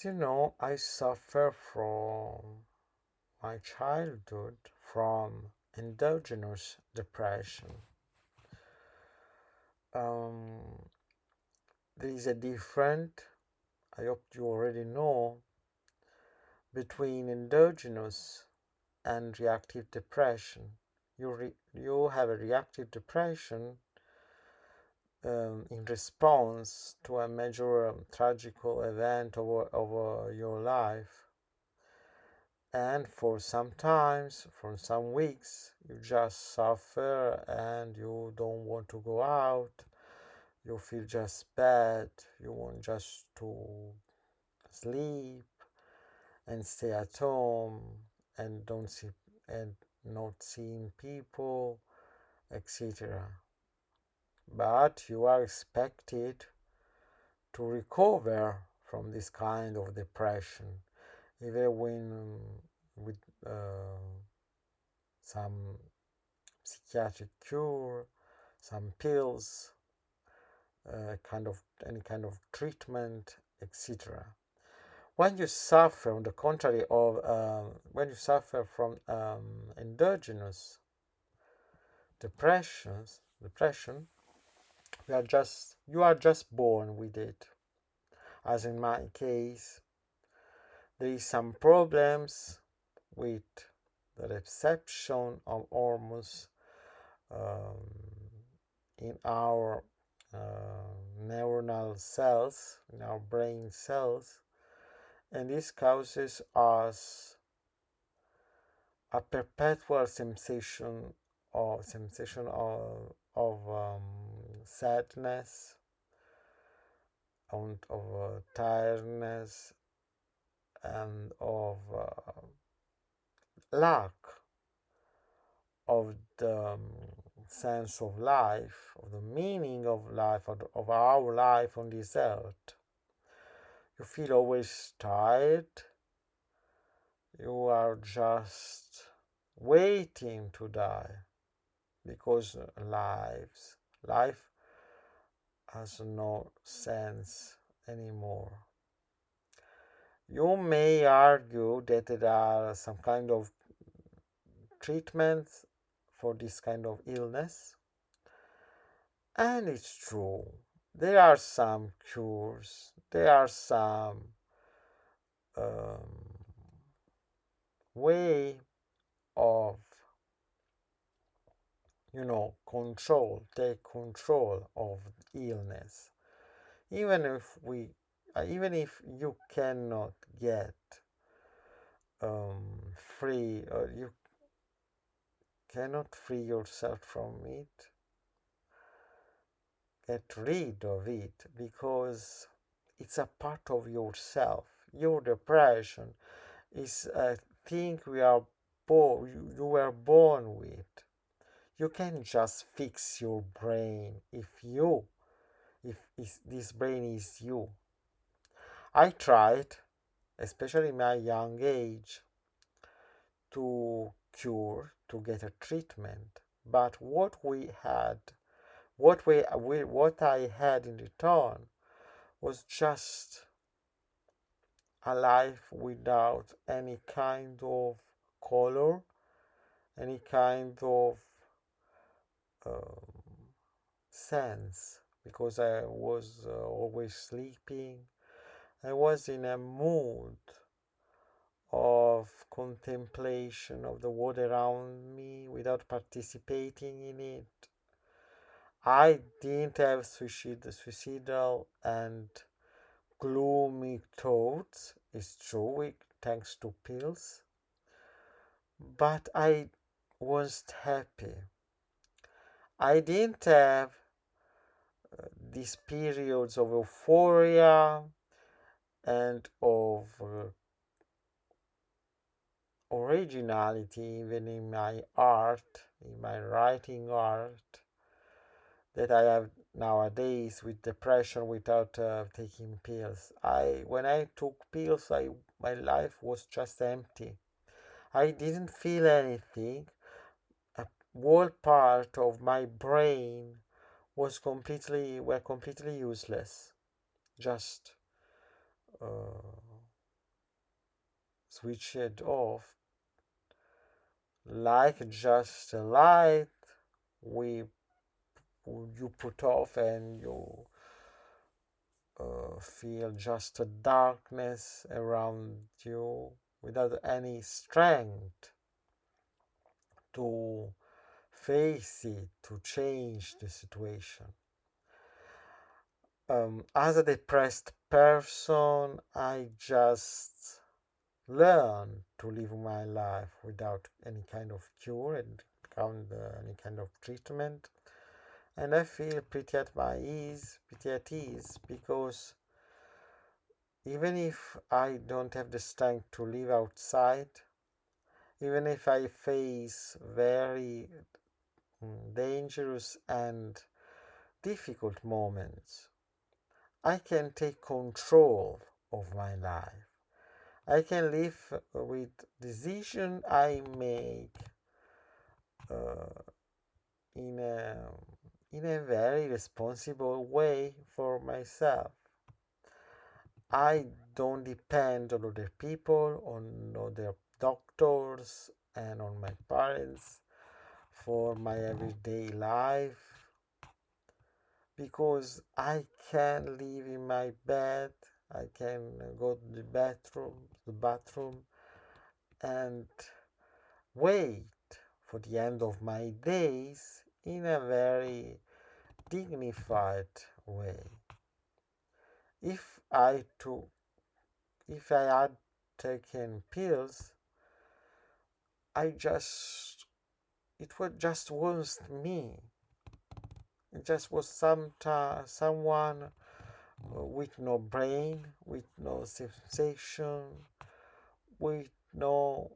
I suffer from my childhood from endogenous depression. Um, there is a difference, I hope you already know, between endogenous and reactive depression. You have a reactive depression in response to a major tragical event over your life. And for some weeks, you just suffer and you don't want to go out. You feel just bad. You want just to sleep and stay at home and don't see and not seeing people, etc. But you are expected to recover from this kind of depression, even when with some psychiatric cure, some pills, any kind of treatment, etc. When you suffer, on the contrary of when you suffer from endogenous depression, you are just born with it. As in my case, there is some problems with the reception of hormones um, in our neuronal cells, in our brain cells, and this causes us a perpetual sensation of sadness and of tiredness and of lack of the sense of life, of the meaning of life, of our life on this earth. You feel always tired. You are just waiting to die because life has no sense anymore. You may argue that there are some kind of treatments for this kind of illness, and it's true. There are some cures, there are some um, way of take control of illness. Even if you cannot get free, or you cannot free yourself from it, get rid of it, because it's a part of yourself. Your depression is a thing you were born with. You can just fix your brain if this brain is you. I tried, especially in my young age, to get a treatment, but what I had in return was just a life without any kind of color, any kind of um, sense, because I was always sleeping. I was in a mood of contemplation of the world around me without participating in it. I didn't have suicidal and gloomy thoughts, it's true, thanks to pills, but I wasn't happy. I didn't have these periods of euphoria and of originality, even in my art, in my writing art, that I have nowadays with depression without taking pills. When I took pills, my life was just empty. I didn't feel anything. A whole part of my brain were completely useless. Just uh, switch it off, like just a light we you put off and you feel just a darkness around you without any strength to face it, to change the situation. As a depressed person, I just learn to live my life without any kind of cure and any kind of treatment. And I feel pretty at ease, because even if I don't have the strength to live outside, even if I face very dangerous and difficult moments, I can take control of my life. I can live with decision I make uh, in a very responsible way for myself. I don't depend on other people, on other doctors, and on my parents for my everyday life, because I can live in my bed, I can go to the bathroom, and wait for the end of my days in a very dignified way. If I took, if I had taken pills, I just, it was just was me. It just was someone with no brain, with no sensation, with no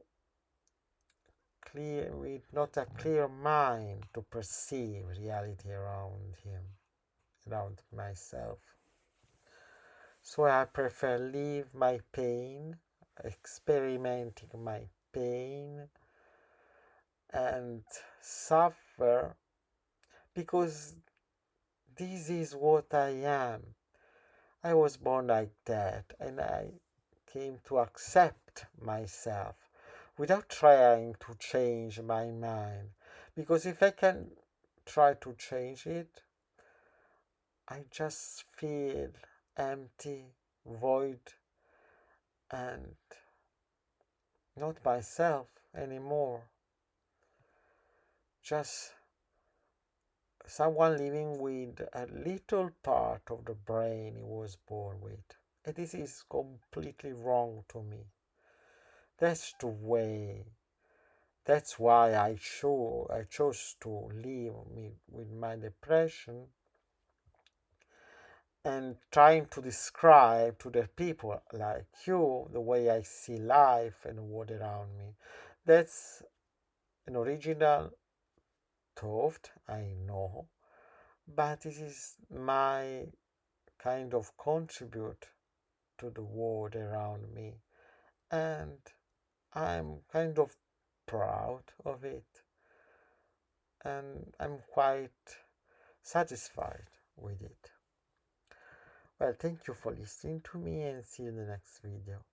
with not a clear mind to perceive reality around him, around myself. So I prefer live my pain, experimenting my pain, and suffer, because this is what I am. I was born like that, and I came to accept myself without trying to change my mind. Because if I can try to change it, I just feel empty, void, and not myself anymore. Just someone living with a little part of the brain he was born with. And this is completely wrong to me. That's the way. That's why I chose to live with my depression, and trying to describe to the people like you the way I see life and the world around me. That's an original thought, I know, but this is my kind of contribute to the world around me, and I'm kind of proud of it, and I'm quite satisfied with it. Well, thank you for listening to me, and see you in the next video.